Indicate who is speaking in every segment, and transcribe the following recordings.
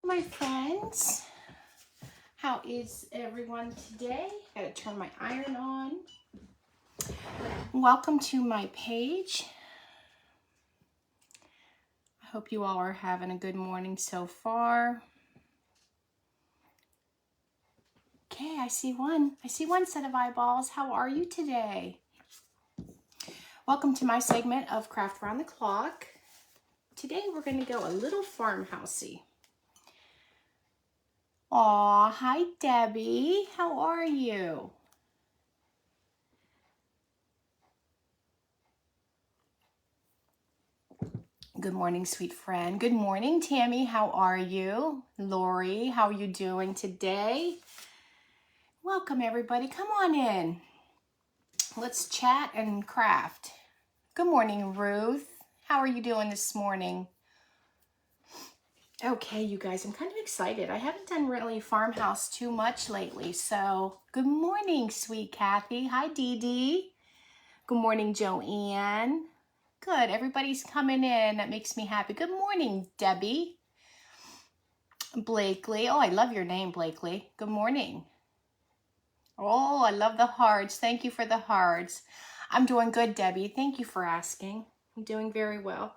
Speaker 1: My friends, how is everyone today? Gotta turn my iron on. Welcome to my page. I hope you all are having a good morning so far. Okay, I see one set of eyeballs. How are you today? Welcome to my segment of Craft Around the Clock. Today we're going to go a little farmhousey. Aw, hi Debbie. How are you? Good morning, sweet friend. Good morning, Tammy. How are you? Lori, how are you doing today? Welcome, everybody. Come on in. Let's chat and craft. Good morning, Ruth. How are you doing this morning? Okay, you guys, I'm kind of excited. I haven't done really farmhouse too much lately, so good morning, sweet Kathy. Hi, Dee Dee. Good morning, Joanne. Good, everybody's coming in. That makes me happy. Good morning, Debbie. Blakely. Oh, I love your name, Blakely. Good morning. Oh, I love the hearts. Thank you for the hearts. I'm doing good, Debbie. Thank you for asking. I'm doing very well.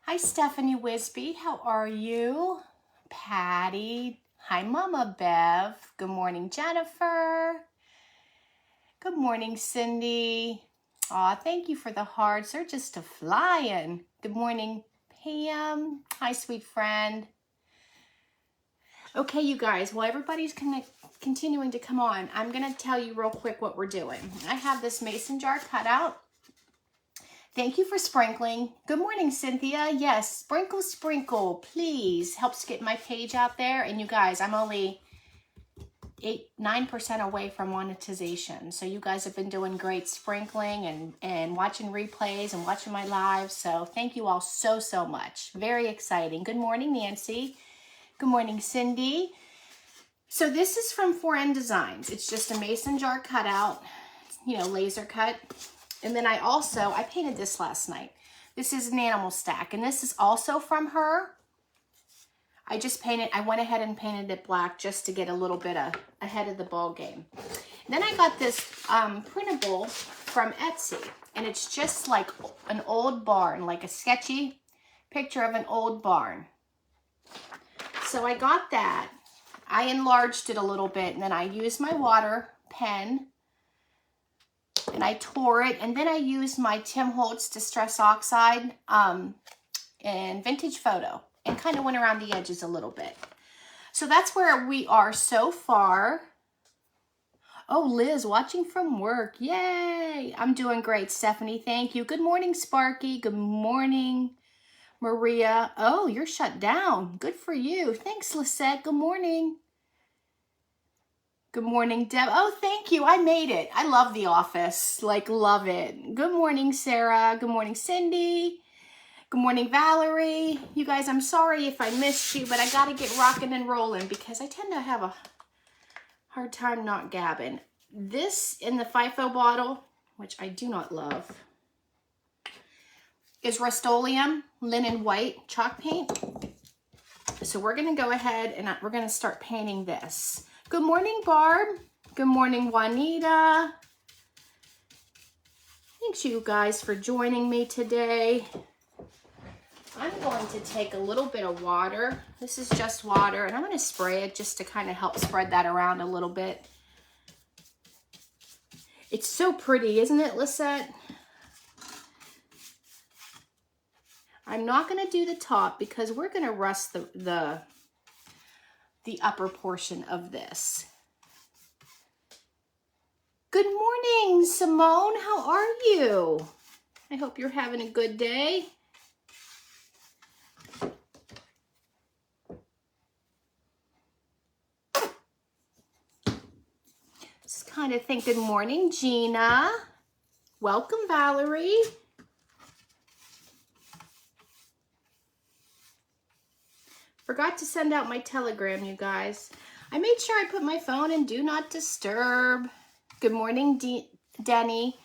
Speaker 1: Hi, Stephanie Wisby. How are you? Patty. Hi, Mama Bev. Good morning, Jennifer. Good morning, Cindy. Aw, thank you for the hearts. They're just a-flying. Good morning, Pam. Hi, sweet friend. Okay, you guys, while everybody's continuing to come on, I'm going to tell you real quick what we're doing. I have this mason jar cut out. Thank you for sprinkling. Good morning, Cynthia. Yes, sprinkle, sprinkle, please. Helps get my page out there. And you guys, I'm only 9% away from monetization. So you guys have been doing great sprinkling and watching replays and watching my lives. So thank you all so, so much. Very exciting. Good morning, Nancy. Good morning, Cindy. So this is from 4N Designs. It's just a mason jar cutout, you know, laser cut. And then I painted this last night. This is an animal stack, and this is also from her. I went ahead and painted it black just to get a little bit ahead of the ball game. Then I got this printable from Etsy, and it's just like an old barn, like a sketchy picture of an old barn. So I got that. I enlarged it a little bit, and then I used my water pen, and I tore it, and then I used my Tim Holtz Distress Oxide and Vintage Photo, and kind of went around the edges a little bit. So that's where we are so far. Oh, Liz, watching from work. Yay! I'm doing great, Stephanie. Thank you. Good morning, Sparky. Good morning, Maria. Oh, you're shut down. Good for you. Thanks, Lisette. Good morning. Good morning, Deb. Oh, thank you. I made it. I love The Office. Like, love it. Good morning, Sarah. Good morning, Cindy. Good morning, Valerie. You guys, I'm sorry if I missed you, but I got to get rocking and rolling because I tend to have a hard time not gabbing. This in the FIFO bottle, which I do not love, is Rust-Oleum Linen White chalk paint. So we're going to go ahead and we're going to start painting this. Good morning, Barb. Good morning, Juanita. Thanks you guys for joining me today. I'm going to take a little bit of water. This is just water, and I'm going to spray it just to kind of help spread that around a little bit. It's so pretty, isn't it, Lisette? I'm not going to do the top because we're going to rust the upper portion of this. Good morning, Simone. How are you? I hope you're having a good day. Just kind of think, good morning, Gina. Welcome, Valerie. Forgot to send out my telegram, you guys. I made sure I put my phone in Do Not Disturb. Good morning, Denny.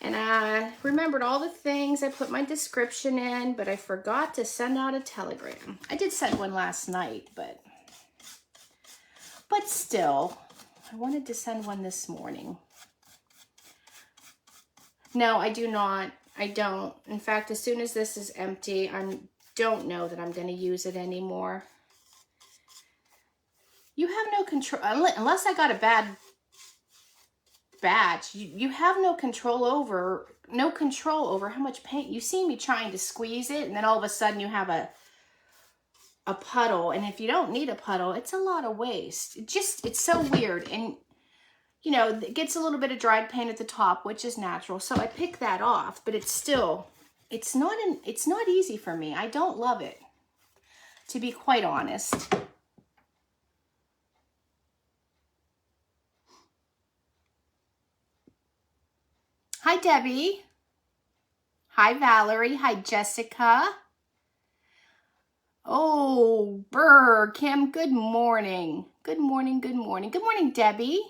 Speaker 1: And I remembered all the things. I put my description in, but I forgot to send out a telegram. I did send one last night, but still, I wanted to send one this morning. No, I do not. I don't. In fact, as soon as this is empty, I don't know that I'm going to use it anymore. You have no control, unless I got a bad batch. You have no control over how much paint. You see me trying to squeeze it, and then all of a sudden you have a puddle. And if you don't need a puddle, it's a lot of waste. It's so weird. And you know, it gets a little bit of dried paint at the top, which is natural. So I pick that off, but it's not easy for me. I don't love it, to be quite honest. Hi, Debbie. Hi, Valerie. Hi, Jessica. Oh, brr, Kim, good morning. Good morning, good morning. Good morning, Debbie.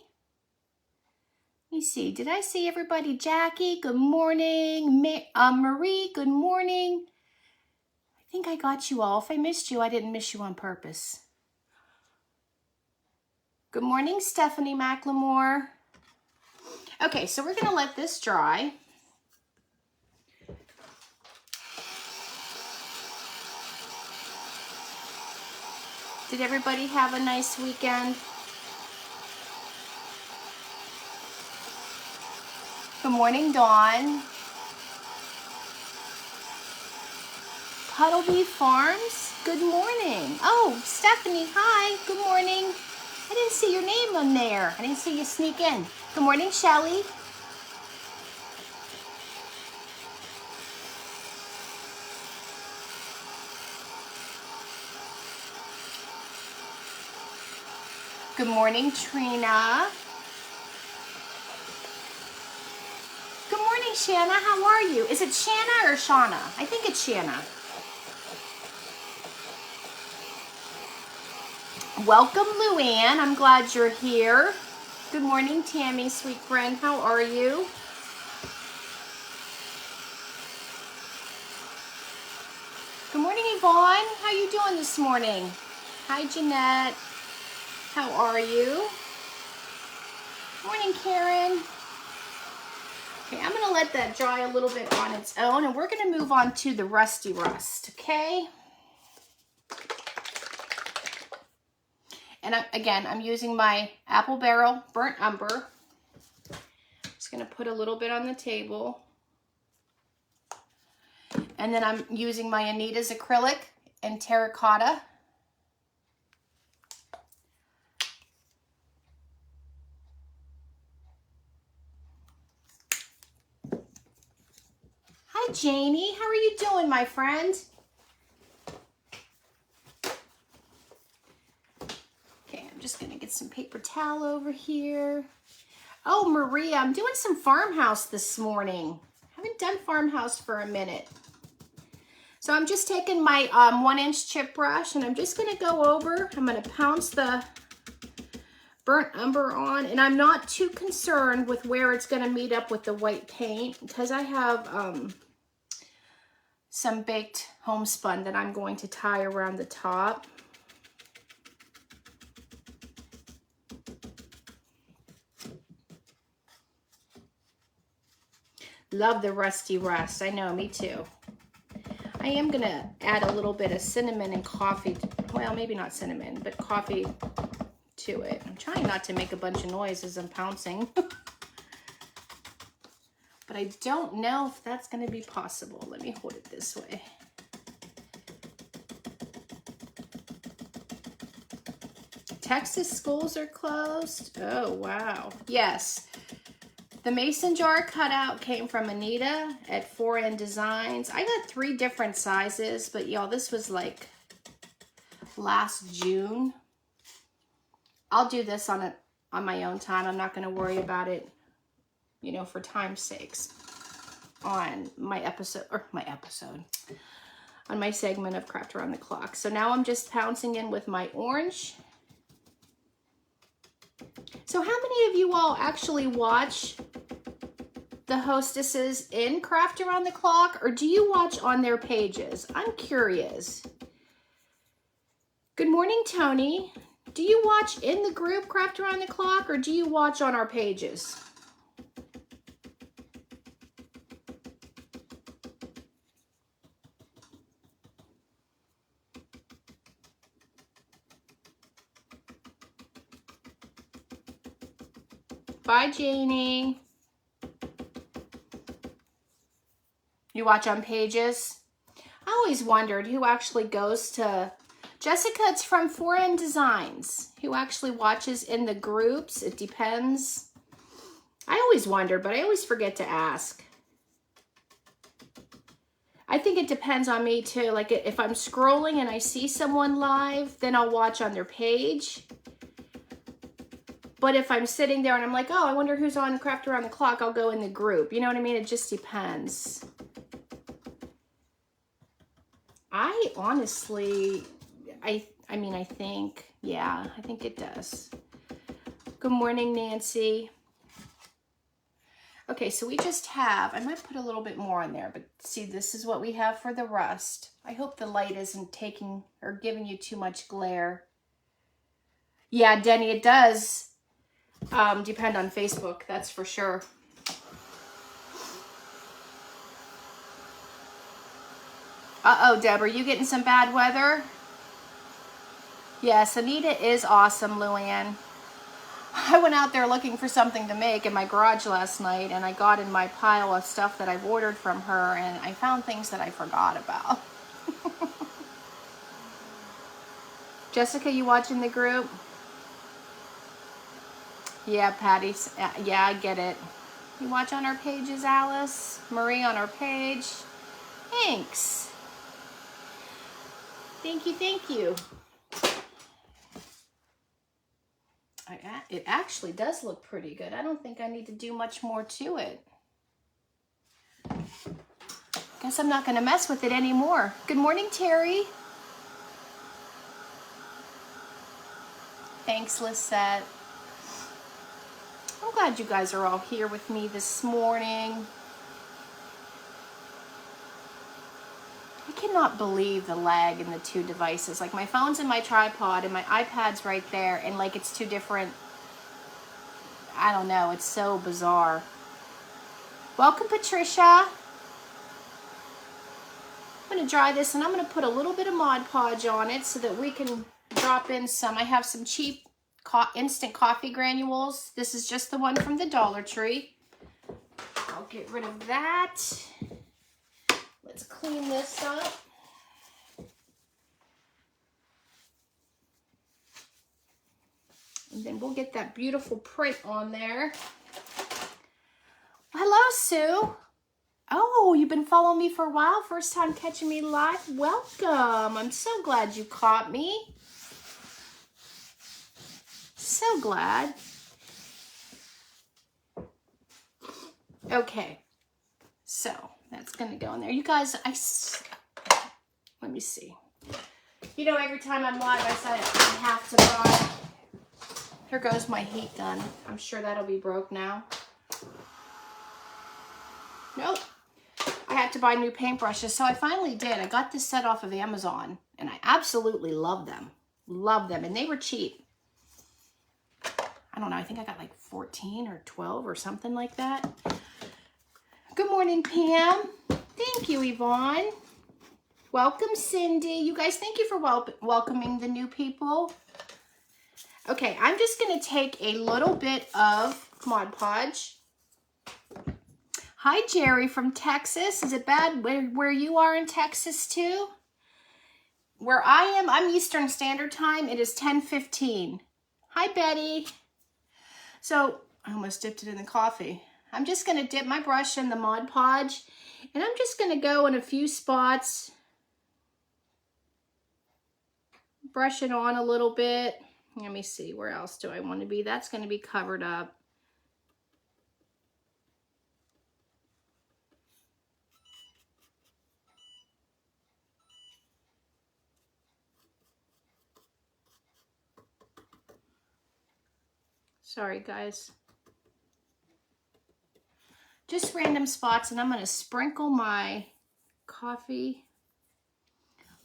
Speaker 1: Let me see. Did I see everybody? Jackie, good morning. Marie, good morning. I think I got you all. If I missed you, I didn't miss you on purpose. Good morning, Stephanie McLemore. Okay, so we're going to let this dry. Did everybody have a nice weekend? Good morning, Dawn. Puddleby Farms, good morning. Oh, Stephanie, hi, good morning. I didn't see your name on there. I didn't see you sneak in. Good morning, Shelly. Good morning, Trina. Good morning, Shanna. How are you? Is it Shanna or Shauna? I think it's Shanna. Welcome, Luann. I'm glad you're here. Good morning, Tammy, sweet friend. How are you? Good morning, Yvonne. How you doing this morning? Hi, Jeanette. How are you? Morning, Karen. Okay, I'm gonna let that dry a little bit on its own, and we're gonna move on to the Rusty Rust, okay? And again, I'm using my Apple Barrel Burnt Umber. Just gonna put a little bit on the table. And then I'm using my Anita's acrylic and terracotta. Hi, Janie. How are you doing, my friend? Okay, I'm just gonna get some paper towel over here. Oh, Maria, I'm doing some farmhouse this morning. Haven't done farmhouse for a minute. So I'm just taking my 1-inch chip brush, and I'm just gonna go over, I'm gonna pounce the burnt umber on, and I'm not too concerned with where it's gonna meet up with the white paint, because I have some baked homespun that I'm going to tie around the top. Love the Rusty Rust. I know, me too. I am gonna add a little bit of cinnamon and coffee. Well, maybe not cinnamon, but coffee to it. I'm trying not to make a bunch of noise as I'm pouncing. But I don't know if that's gonna be possible. Let me hold it this way. Texas schools are closed. Oh, wow. Yes. The mason jar cutout came from Anita at 4N Designs. I got 3 different sizes, but y'all, this was like last June. I'll do this on my own time. I'm not going to worry about it, you know, for time's sakes on my on my segment of Craft Around the Clock. So now I'm just pouncing in with my orange. So how many of you all actually watch the hostesses in Craft Around the Clock, or do you watch on their pages? I'm curious. Good morning, Tony. Do you watch in the group Craft Around the Clock, or do you watch on our pages? Bye, Janie. You watch on pages? I always wondered who actually goes to... Jessica, it's from 4N Designs. Who actually watches in the groups? It depends. I always wondered, but I always forget to ask. I think it depends on me too. Like if I'm scrolling and I see someone live, then I'll watch on their page. But if I'm sitting there and I'm like, oh, I wonder who's on Craft Around the Clock, I'll go in the group. You know what I mean? It just depends. I honestly, I think, yeah, I think it does. Good morning, Nancy. Okay, so we just have, I might put a little bit more on there, but see, this is what we have for the rust. I hope the light isn't taking or giving you too much glare. Yeah, Denny, it does depend on Facebook, that's for sure. Uh-oh, Deb, are you getting some bad weather? Yes, Anita is awesome, Luann. I went out there looking for something to make in my garage last night, and I got in my pile of stuff that I've ordered from her, and I found things that I forgot about. Jessica, you watching the group? Yeah, Patty. Yeah, I get it. You watch on our pages, Alice? Marie on our page? Thanks. Thank you, thank you. It actually does look pretty good. I don't think I need to do much more to it. Guess I'm not going to mess with it anymore. Good morning, Terry. Thanks, Lisette. I'm glad you guys are all here with me this morning. I cannot believe the lag in the two devices. Like my phone's in my tripod and my iPad's right there, and like it's two different, I don't know, it's so bizarre. Welcome, Patricia. I'm going to dry this and I'm going to put a little bit of Mod Podge on it so that we can drop in some. I have some cheap instant coffee granules. This is just the one from the Dollar Tree. I'll get rid of that. Let's clean this up. And then we'll get that beautiful print on there. Hello, Sue. Oh, you've been following me for a while. First time catching me live. Welcome. I'm so glad you caught me. So glad. Okay. So that's going to go in there. You guys, let me see. You know, every time I'm live, I say I have to buy. Here goes my heat gun. I'm sure that'll be broke now. Nope. I had to buy new paintbrushes, so I finally did. I got this set off of Amazon, and I absolutely love them. Love them, and they were cheap. I don't know, I think I got like 14 or 12 or something like that. Good morning, Pam. Thank you, Yvonne. Welcome, Cindy. You guys, thank you for welcoming the new people. Okay, I'm just going to take a little bit of Mod Podge. Hi, Jerry from Texas. Is it bad where you are in Texas too? Where I am, I'm Eastern Standard Time. It is 10:15. Hi, Betty. So I almost dipped it in the coffee. I'm just going to dip my brush in the Mod Podge, and I'm just going to go in a few spots. Brush it on a little bit. Let me see, where else do I want to be? That's going to be covered up. Sorry, guys. just random spots, and I'm going to sprinkle my coffee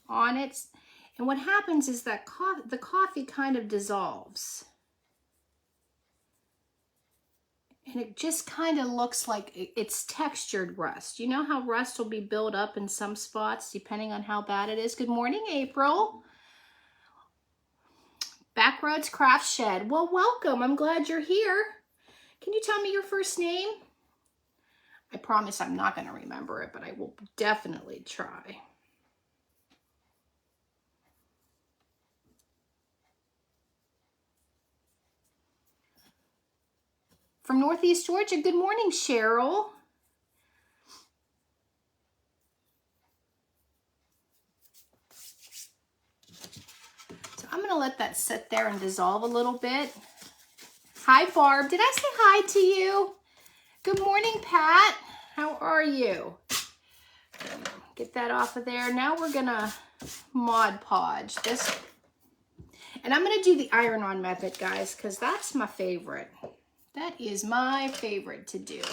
Speaker 1: on it. And what happens is that the coffee kind of dissolves. And it just kind of looks like it's textured rust. You know how rust will be built up in some spots depending on how bad it is? Good morning, April. Backroads Craft Shed. Well, welcome. I'm glad you're here. Can you tell me your first name? I promise I'm not going to remember it, but I will definitely try. From Northeast Georgia, good morning, Cheryl. So I'm gonna let that sit there and dissolve a little bit. Hi, Barb. Did I say hi to you? Good morning, Pat. How are you? Get that off of there. Now we're gonna Mod Podge this. And I'm gonna do the iron-on method, guys, because that's my favorite. That is my favorite to do.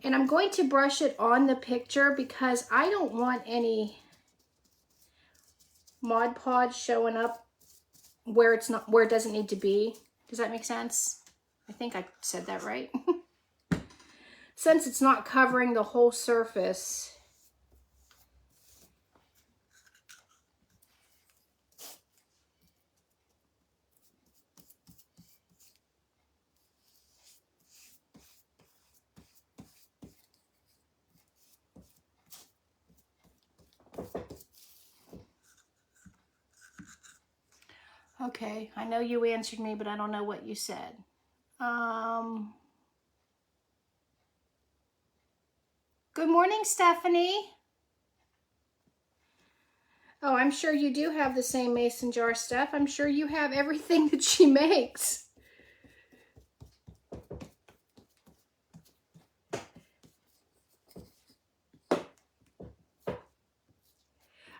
Speaker 1: And I'm going to brush it on the picture because I don't want any Mod Podge showing up where it's not, where it doesn't need to be. Does that make sense? I think I said that right. Since it's not covering the whole surface. Okay, I know you answered me, but I don't know what you said. Good morning, Stephanie. Oh, I'm sure you do have the same mason jar stuff. I'm sure you have everything that she makes.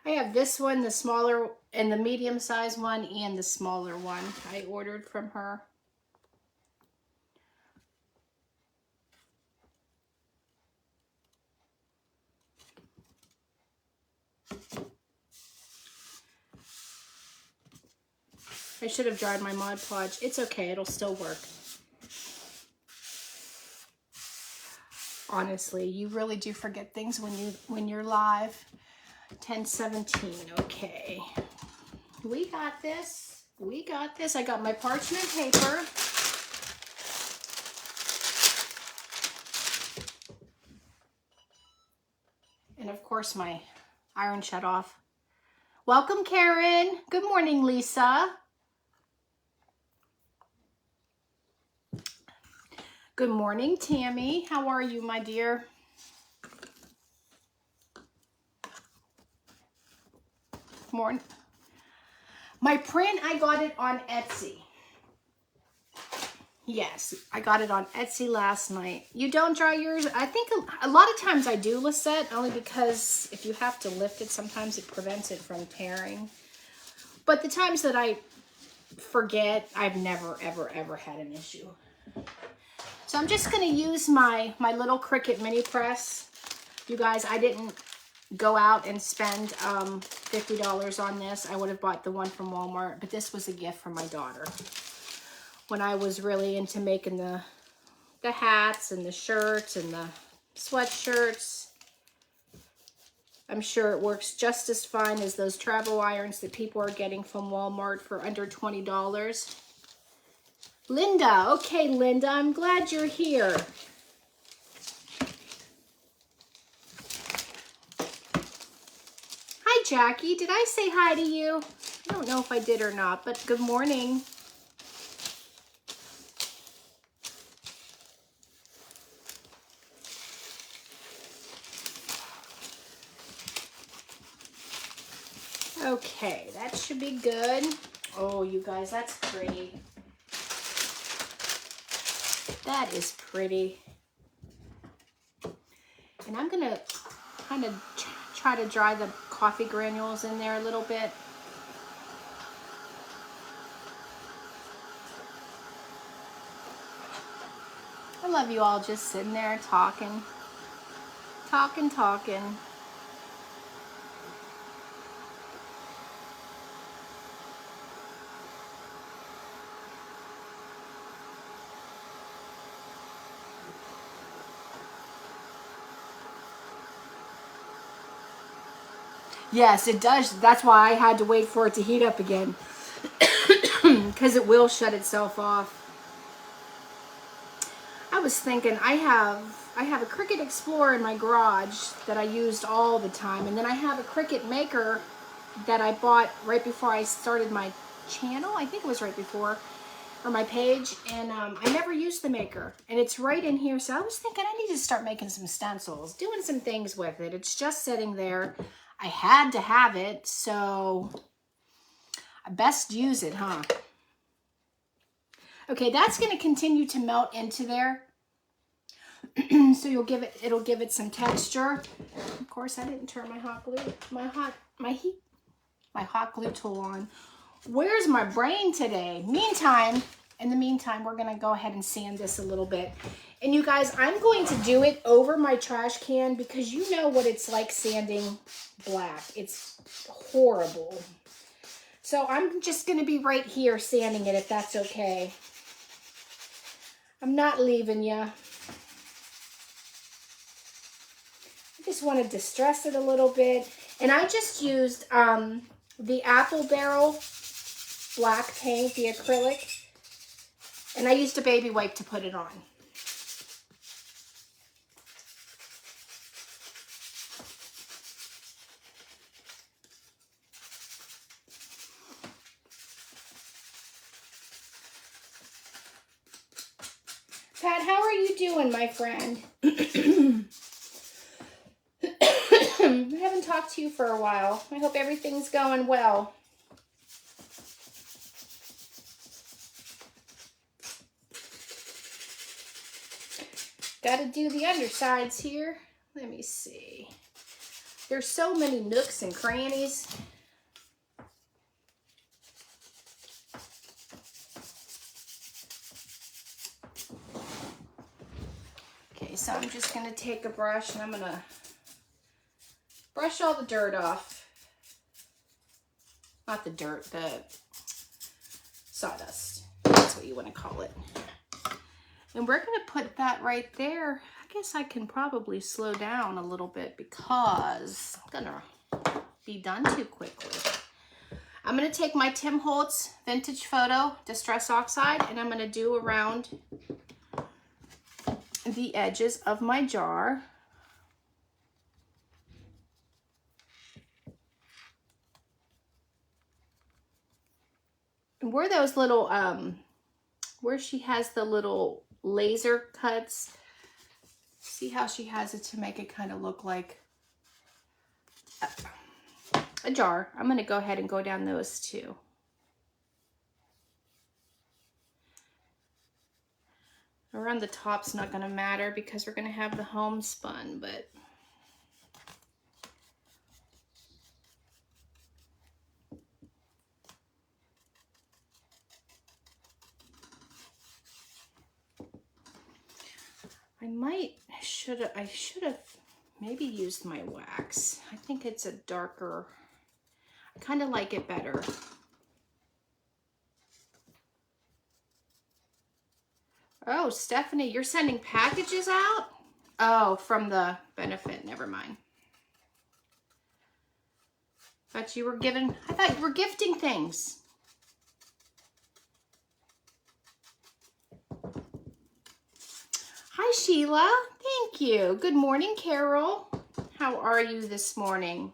Speaker 1: I have this one, the smaller, and the medium-sized one, and the smaller one I ordered from her. I should have dried my Mod Podge. It's okay, it'll still work. Honestly, you really do forget things when you're live. 10:17, okay. We got this. We got this. I got my parchment paper. And of course my iron shut off. Welcome, Karen. Good morning, Lisa. Good morning, Tammy. How are you, my dear? Morning. My print, I got it on Etsy. Yes, I got it on Etsy last night. You don't dry yours? I think a lot of times I do Lisette, only because if you have to lift it, sometimes it prevents it from tearing. But the times that I forget, I've never, ever, ever had an issue. So I'm just going to use my little Cricut mini press. You guys, I didn't go out and spend $50 on this. I would have bought the one from Walmart, but this was a gift from my daughter. When I was really into making the hats and the shirts and the sweatshirts. I'm sure it works just as fine as those travel irons that people are getting from Walmart for under $20. Linda, okay, Linda, I'm glad you're here. Hi, Jackie. Did I say hi to you? I don't know if I did or not, but good morning. Okay, that should be good. Oh, you guys, that's pretty. That is pretty. And I'm gonna kind of try to dry the coffee granules in there a little bit. love you all just sitting there talking. Yes, it does. That's why I had to wait for it to heat up again. Because it will shut itself off. I was thinking I have a Cricut Explorer in my garage that I used all the time. And then I have a Cricut Maker that I bought right before I started my channel. I think it was right before. Or my page. And I never used the Maker. And it's right in here. So I was thinking I need to start making some stencils. Doing some things with it. It's just sitting there. I had to have it, so I best use it, huh? Okay, that's going to continue to melt into there. So it'll give it some texture. Of course, I didn't turn my hot glue tool on. Where's my brain today? In the meantime, we're going to go ahead and sand this a little bit. And you guys, I'm going to do it over my trash can because you know what it's like sanding black. It's horrible. So I'm just going to be right here sanding it if that's okay. I'm not leaving you. I just want to distress it a little bit. And I just used the Apple Barrel black paint, the acrylic. And I used a baby wipe to put it on. Pat, how are you doing, my friend? I haven't talked to you for a while. I hope everything's going well. Got to do the undersides here. Let me see. There's so many nooks and crannies. Okay, so I'm just going to take a brush and I'm going to brush all the dirt off. Not the dirt, the sawdust. That's what you want to call it. And we're going to put that right there. I guess I can probably slow down a little bit because I'm going to be done too quickly. I'm going to take my Tim Holtz Vintage Photo Distress Oxide and I'm going to do around the edges of my jar. And where those little, where she has the little laser cuts, see how she has it to make it kind of look like a jar. I'm going to go ahead and go down those too. Around the top's not going to matter because we're going to have the homespun, but I should have maybe used my wax. I think it's a darker, I kind of like it better. Oh, Stephanie, you're sending packages out? Oh, from the benefit, never mind. I thought you were gifting things. Hi, Sheila. Thank you. Good morning, Carol. How are you this morning?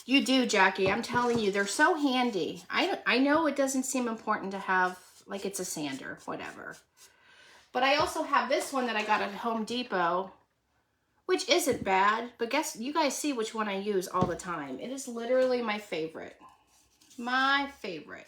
Speaker 1: You do, Jackie. I'm telling you, they're so handy. I know it doesn't seem important to have, like it's a sander, whatever. But I also have this one that I got at Home Depot, which isn't bad. But you guys see which one I use all the time. It is literally my favorite. My favorite.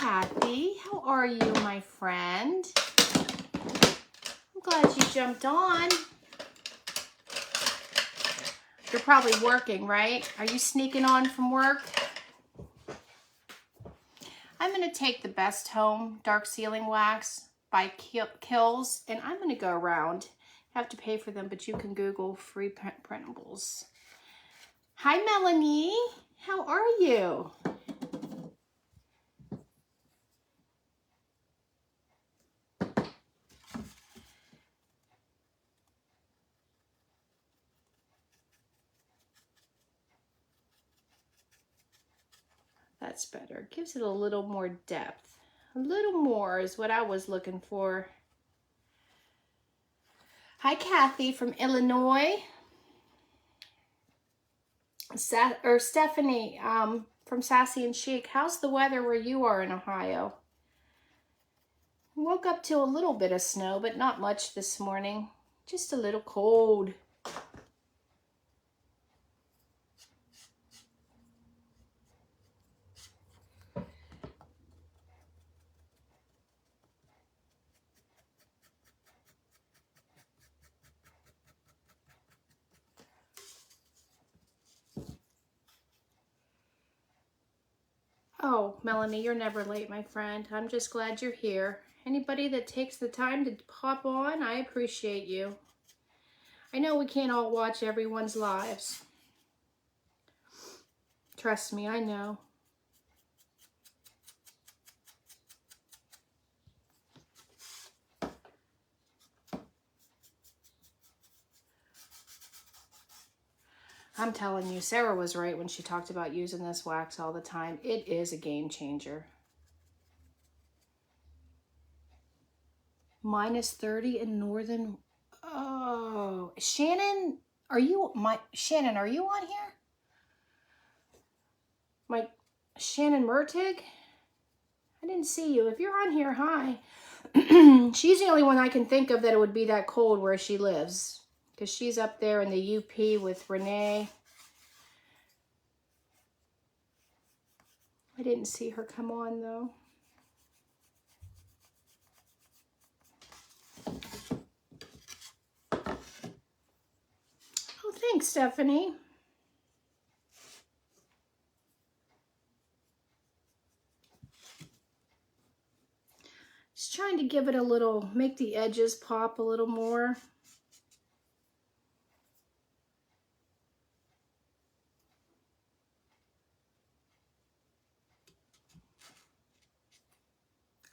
Speaker 1: Kathy. How are you, my friend? I'm glad you jumped on. You're probably working, right? Are you sneaking on from work? I'm going to take the Best Home Dark Sealing Wax by Kills, and I'm going to go around. You have to pay for them, but you can Google free printables. Hi, Melanie. How are you? That's better. Gives it a little more depth. A little more is what I was looking for. Hi, Kathy from Illinois. Stephanie from Sassy and Chic. How's the weather where you are in Ohio? Woke up to a little bit of snow, but not much this morning. Just a little cold. Oh, Melanie, you're never late, my friend. I'm just glad you're here. Anybody that takes the time to pop on, I appreciate you. I know we can't all watch everyone's lives. Trust me, I know. I'm telling you, Sarah was right when she talked about using this wax all the time. It is a game changer. -30 in northern. Oh, Shannon, are you on here? Shannon Mertig? I didn't see you. If you're on here, hi. She's the only one I can think of that it would be that cold where she lives. Because she's up there in the UP with Renee. I didn't see her come on, though. Oh, thanks, Stephanie. Just trying to give it a little, make the edges pop a little more.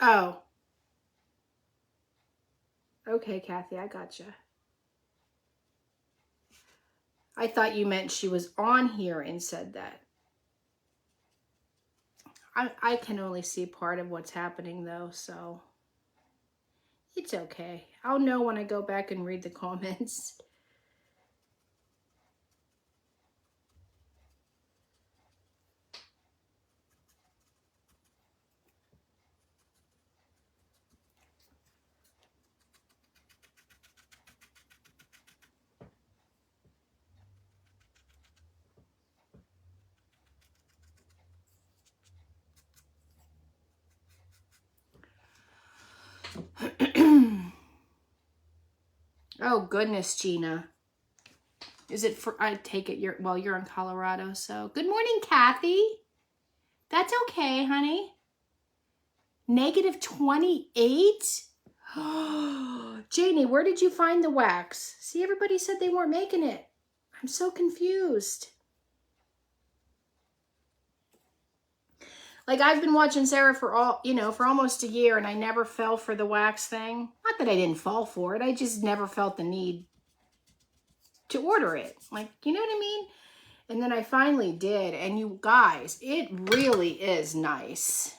Speaker 1: Oh. Okay, Kathy, I gotcha. I thought you meant she was on here and said that. I can only see part of what's happening, though, so it's okay. I'll know when I go back and read the comments. Oh, goodness, Gina. Is it for, I take it you're in Colorado, so. Good morning, Kathy. That's okay, honey. -28? Janie, where did you find the wax? See, everybody said they weren't making it. I'm so confused. Like, I've been watching Sarah for almost a year, and I never fell for the wax thing. Not that I didn't fall for it. I just never felt the need to order it. Like, you know what I mean? And then I finally did. And you guys, it really is nice.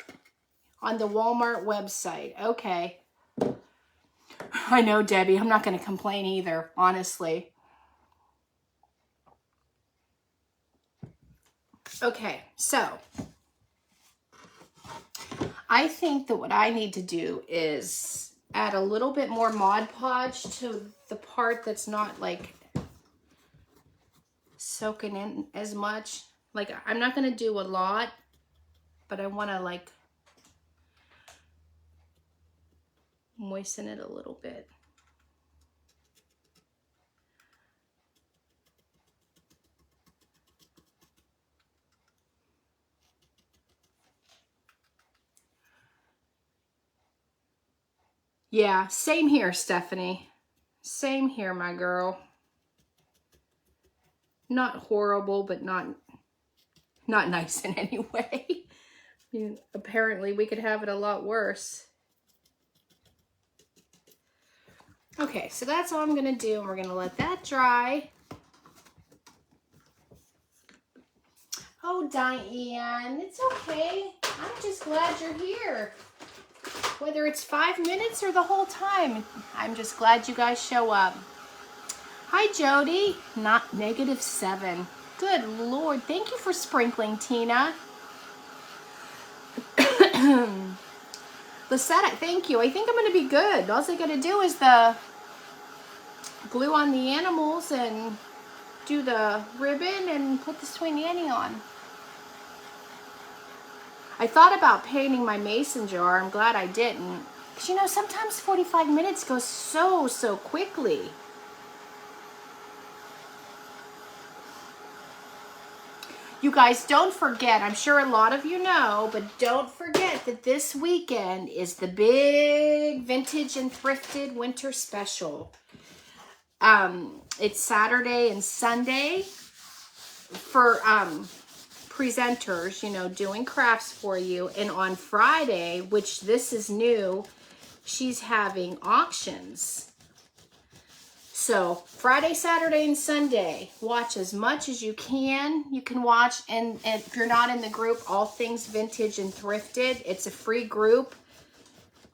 Speaker 1: On the Walmart website. Okay. I know, Debbie. I'm not going to complain either, honestly. Okay, so I think that what I need to do is add a little bit more Mod Podge to the part that's not like soaking in as much. Like, I'm not going to do a lot, but I want to like Moisten it a little bit. Yeah, same here, Stephanie. Same here, my girl. Not horrible, but not nice in any way. I mean, apparently we could have it a lot worse. Okay, so that's all I'm gonna do, and we're gonna let that dry. Oh, Diane, it's okay. I'm just glad you're here. Whether it's 5 minutes or the whole time, I'm just glad you guys show up. Hi, Jody. Not -7. Good Lord. Thank you for sprinkling, Tina. Lisetta, thank you. I think I'm going to be good. All I got to do is the glue on the animals and do the ribbon and put the swing Annie on. I thought about painting my mason jar. I'm glad I didn't. Because, you know, sometimes 45 minutes goes so quickly. You guys, don't forget, I'm sure a lot of you know, but don't forget that this weekend is the big vintage and thrifted winter special. It's Saturday and Sunday for presenters, you know, doing crafts for you. And on Friday, which this is new, she's having auctions. So Friday, Saturday, and Sunday, watch as much as you can. You can watch, and if you're not in the group, All Things Vintage and Thrifted. It's a free group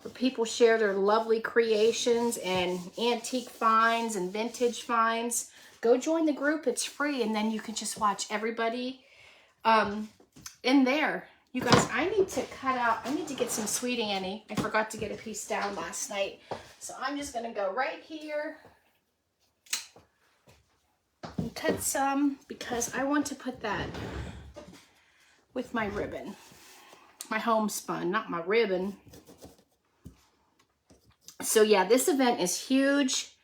Speaker 1: where people share their lovely creations and antique finds and vintage finds. Go join the group. It's free, and then you can just watch everybody in there. You guys, I need to get some Sweet Annie. I forgot to get a piece down last night. So I'm just going to go right here and cut some because I want to put that with my ribbon. My homespun, not my ribbon. So yeah, this event is huge.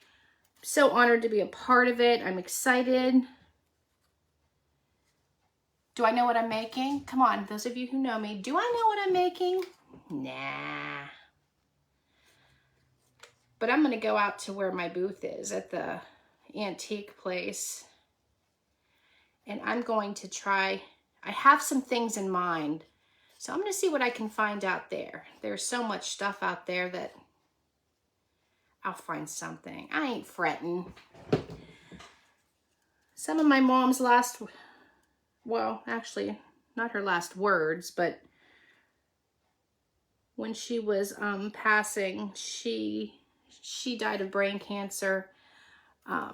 Speaker 1: So honored to be a part of it. I'm excited. Do I know what I'm making? Come on, those of you who know me, do I know what I'm making? Nah. But I'm gonna go out to where my booth is at the antique place. And I'm going to try, I have some things in mind. So I'm gonna see what I can find out there. There's so much stuff out there that I'll find something. I ain't fretting. Some of my mom's last, well, actually, not her last words, but when she was passing, she died of brain cancer.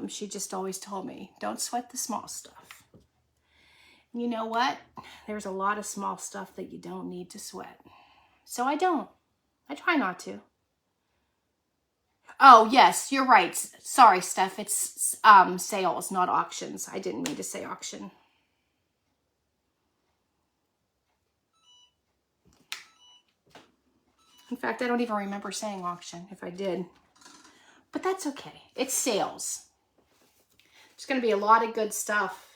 Speaker 1: She just always told me, don't sweat the small stuff. You know what? There's a lot of small stuff that you don't need to sweat. So I don't. I try not to. Oh, yes, you're right. Sorry, Steph. It's sales, not auctions. I didn't mean to say auction. In fact, I don't even remember saying auction if I did. But that's okay. It's sales. There's going to be a lot of good stuff.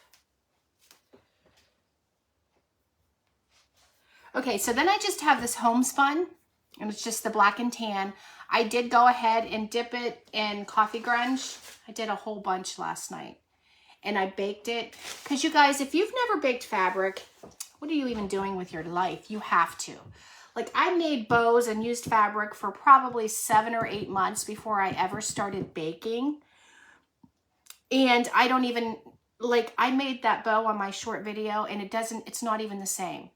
Speaker 1: Okay, so then I just have this homespun, and it's just the black and tan. I did go ahead and dip it in coffee grunge. I did a whole bunch last night. And I baked it. Because you guys, if you've never baked fabric, what are you even doing with your life? You have to. Like, I made bows and used fabric for probably 7 or 8 months before I ever started baking. And I don't even, like, I made that bow on my short video, and it's not even the same.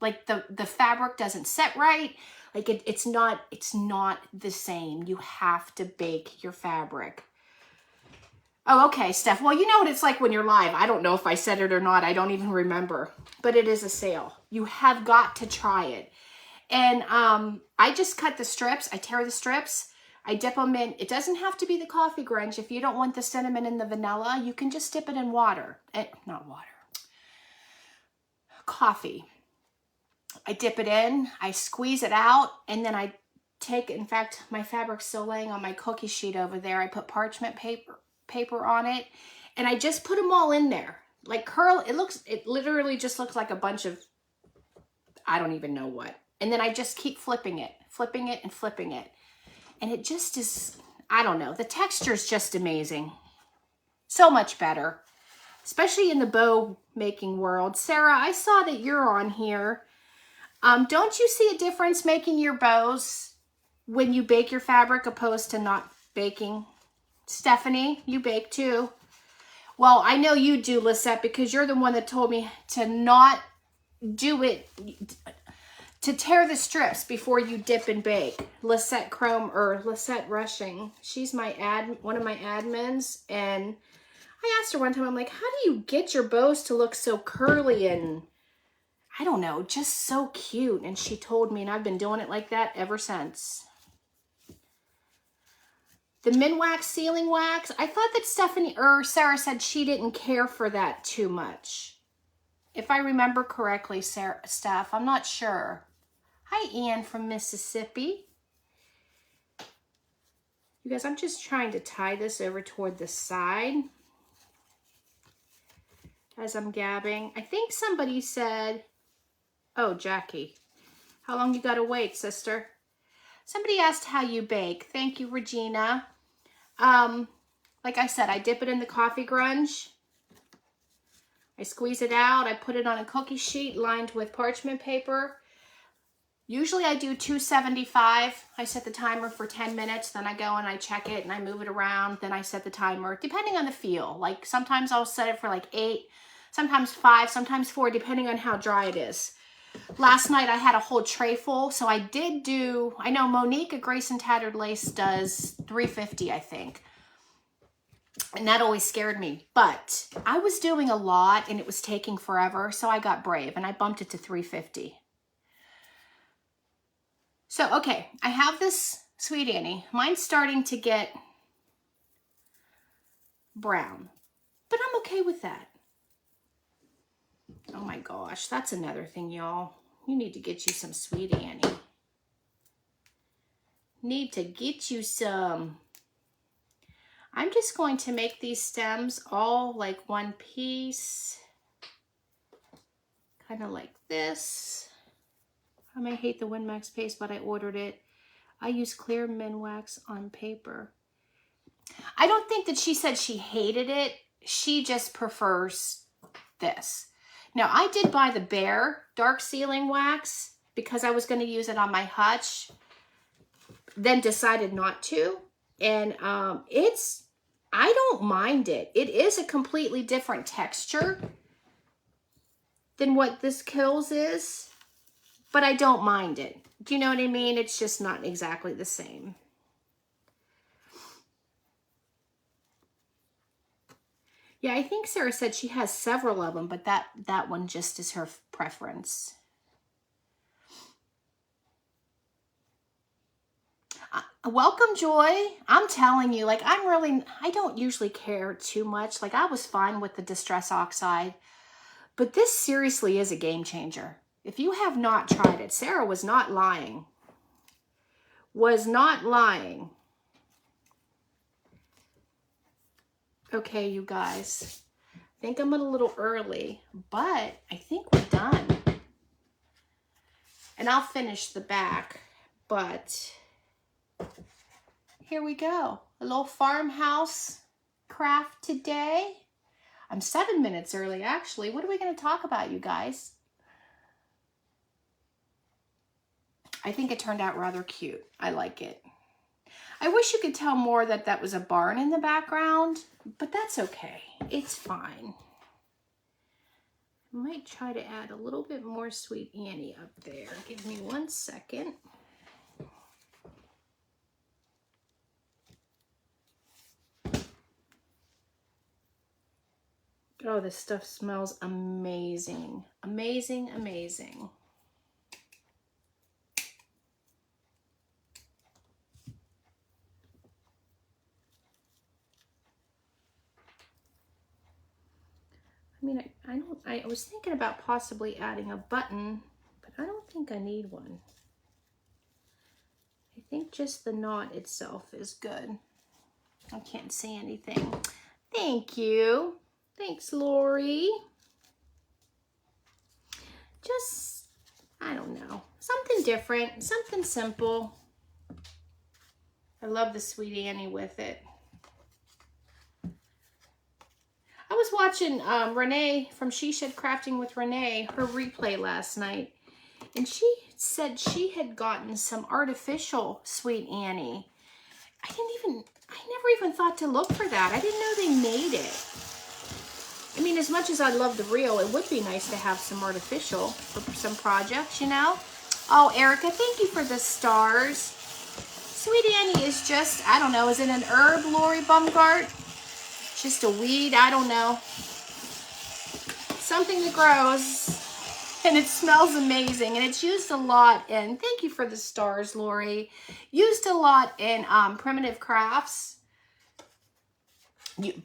Speaker 1: Like, the fabric doesn't set right. Like, it's not the same. You have to bake your fabric. Oh, okay, Steph. Well, you know what it's like when you're live. I don't know if I said it or not. I don't even remember. But it is a sale. You have got to try it. And I just cut the strips. I tear the strips. I dip them in. It doesn't have to be the coffee grunge. If you don't want the cinnamon and the vanilla, you can just dip it in water. Not water. Coffee. I dip it in. I squeeze it out. And then I in fact, my fabric's still laying on my cookie sheet over there. I put parchment paper on it, and I just put them all in there. Like curl, it literally just looks like a bunch of, I don't even know what. And then I just keep flipping it and flipping it. And it just is, I don't know. The texture is just amazing. So much better, especially in the bow making world. Sarah, I saw that you're on here. Don't you see a difference making your bows when you bake your fabric opposed to not baking? Stephanie, you bake too. Well, I know you do, Lisette, because you're the one that told me to not do it, to tear the strips before you dip and bake. Lisette Chrome, or Lisette Rushing. She's my one of my admins, and I asked her one time, I'm like, how do you get your bows to look so curly and, I don't know, just so cute? And she told me, and I've been doing it like that ever since. The Minwax sealing wax, I thought that Stephanie or Sarah said she didn't care for that too much. If I remember correctly, Steph, I'm not sure. Hi, Ann from Mississippi. You guys, I'm just trying to tie this over toward the side as I'm gabbing. I think somebody said, oh, Jackie, how long you gotta wait, sister? Somebody asked how you bake. Thank you, Regina. Like I said, I dip it in the coffee grunge. I squeeze it out. I put it on a cookie sheet lined with parchment paper. Usually I do 275. I set the timer for 10 minutes. Then I go and I check it and I move it around. Then I set the timer, depending on the feel. Like sometimes I'll set it for like 8, sometimes 5, sometimes 4, depending on how dry it is. Last night I had a whole tray full, so I did do, I know Monique at Grace and Tattered Lace does 350, I think. And that always scared me. But I was doing a lot and it was taking forever, so I got brave and I bumped it to 350. So, okay, I have this Sweet Annie. Mine's starting to get brown, but I'm okay with that. Oh my gosh, that's another thing, y'all. You need to get you some Sweet Annie. Need to get you some. I'm just going to make these stems all like one piece. Kind of like this. I may hate the Winmax paste, but I ordered it. I use clear Minwax on paper. I don't think that she said she hated it. She just prefers this. Now, I did buy the Bear dark sealing wax because I was going to use it on my hutch, then decided not to. And I don't mind it. It is a completely different texture than what this Kills is, but I don't mind it. Do you know what I mean? It's just not exactly the same. Yeah, I think Sarah said she has several of them, but that one just is her preference. Welcome, Joy. I'm telling you, like, I don't usually care too much. Like, I was fine with the Distress Oxide, but this seriously is a game changer. If you have not tried it, Sarah was not lying. Was not lying. Okay, you guys, I think I'm a little early, but I think we're done. And I'll finish the back, but here we go. A little farmhouse craft today. I'm 7 minutes early, actually. What are we going to talk about, you guys? I think it turned out rather cute. I like it. I wish you could tell more that that was a barn in the background, but that's okay. It's fine. I might try to add a little bit more Sweet Annie up there. Give me 1 second. Oh, this stuff smells amazing. Amazing, amazing. I mean, I was thinking about possibly adding a button, but I don't think I need one. I think just the knot itself is good. I can't see anything. Thank you. Thanks, Lori. Just, I don't know, something different, something simple. I love the Sweet Annie with it. I was watching Renee from She Shed Crafting with Renee, her replay last night, and she said she had gotten some artificial Sweet Annie. I never even thought to look for that. I didn't know they made it. I mean, as much as I love the real, it would be nice to have some artificial for some projects, you know? Oh, Erica, thank you for the stars. Sweet Annie is just, I don't know, is it an herb, Lori Bumgart? Just a weed, I don't know. Something that grows, and it smells amazing, and it's used a lot in, thank you for the stars, Lori. Used a lot in primitive crafts.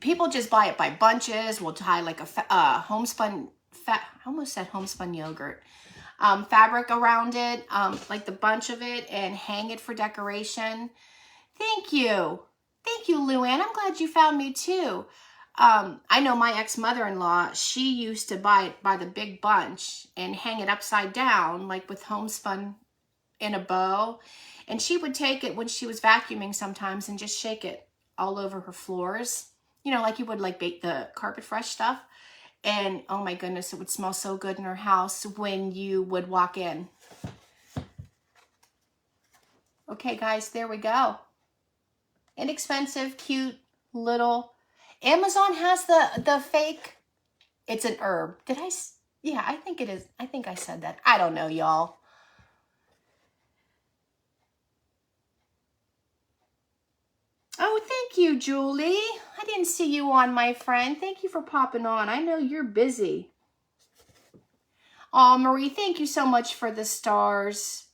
Speaker 1: People just buy it by bunches. We'll tie like a homespun, I almost said homespun yogurt, fabric around it, like the bunch of it, and hang it for decoration. Thank you. Thank you, Luann. I'm glad you found me too. I know my ex-mother-in-law, she used to buy it by the big bunch and hang it upside down, like with homespun in a bow. And she would take it when she was vacuuming sometimes and just shake it all over her floors. You know, like you would like bake the carpet fresh stuff. And oh my goodness, it would smell so good in her house when you would walk in. Okay, guys, there we go. Inexpensive, cute, little. Amazon has the fake. It's an herb. Yeah, I think it is. I think I said that. I don't know, y'all. Oh, thank you, Julie. I didn't see you on, my friend. Thank you for popping on. I know you're busy. Oh, Marie, thank you so much for the stars.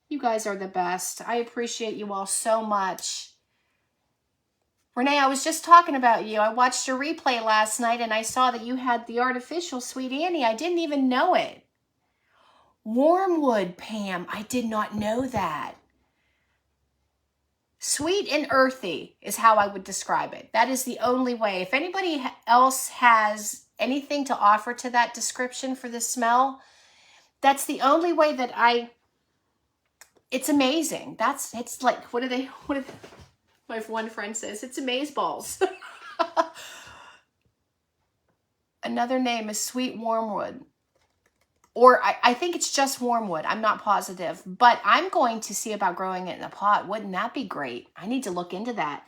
Speaker 1: You guys are the best. I appreciate you all so much. Renee, I was just talking about you. I watched your replay last night and I saw that you had the artificial Sweet Annie. I didn't even know it. Wormwood, Pam. I did not know that. Sweet and earthy is how I would describe it. That is the only way. If anybody else has anything to offer to that description for the smell, that's the only way that it's amazing. It's like, what my one friend says, it's amazeballs. Another name is sweet wormwood. Or I think it's just wormwood. I'm not positive. But I'm going to see about growing it in a pot. Wouldn't that be great? I need to look into that.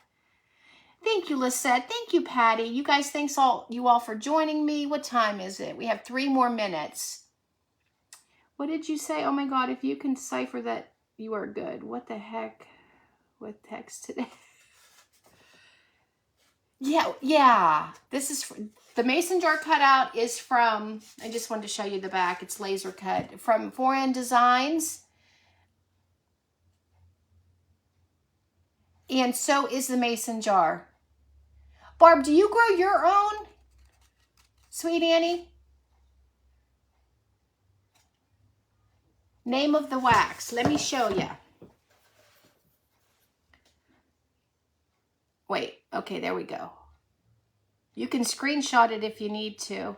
Speaker 1: Thank you, Lisette. Thank you, Patty. You guys, thanks you all for joining me. What time is it? We have 3 more minutes. What did you say? Oh my God, if you can decipher that, you are good. What the heck with text today? Yeah. This is the mason jar cutout is from, I just wanted to show you the back. It's laser cut from 4N Designs. And so is the mason jar. Barb, do you grow your own, Sweet Annie? Name of the wax. Let me show you. Wait, okay, there we go. You can screenshot it if you need to.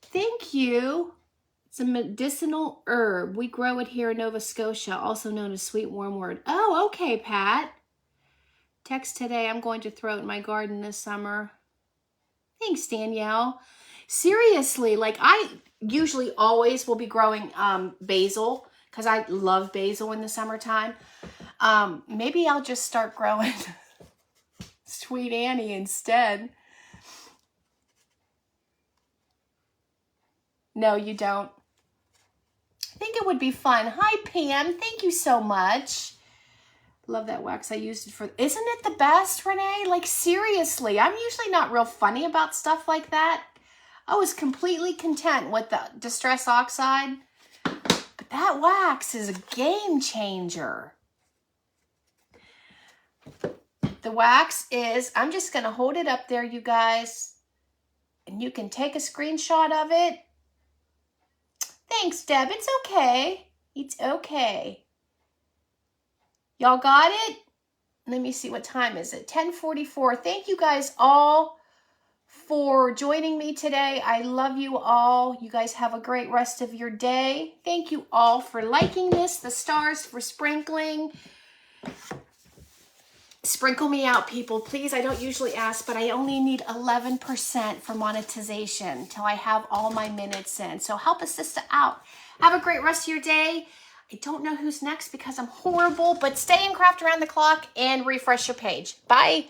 Speaker 1: Thank you. It's a medicinal herb. We grow it here in Nova Scotia, also known as sweet wormwood. Oh, okay, Pat. Text today, I'm going to throw it in my garden this summer. Thanks, Danielle. Seriously, like I usually always will be growing basil because I love basil in the summertime. Maybe I'll just start growing Sweet Annie instead. No, you don't. I think it would be fun. Hi, Pam. Thank you so much. Love that wax. I used it for... Isn't it the best, Renee? Like, seriously. I'm usually not real funny about stuff like that. I was completely content with the Distress Oxide. But that wax is a game changer. The wax is... I'm just going to hold it up there, you guys. And you can take a screenshot of it. Thanks, Deb. It's okay. It's okay. Y'all got it? Let me see, what time is it? 10:44. Thank you guys all for joining me today. I love you all. You guys have a great rest of your day. Thank you all for liking this, the stars for sprinkling. Sprinkle me out, people, please. I don't usually ask, but I only need 11% for monetization till I have all my minutes in. So help a sister out. Have a great rest of your day. I don't know who's next because I'm horrible, but stay and craft around the clock and refresh your page. Bye.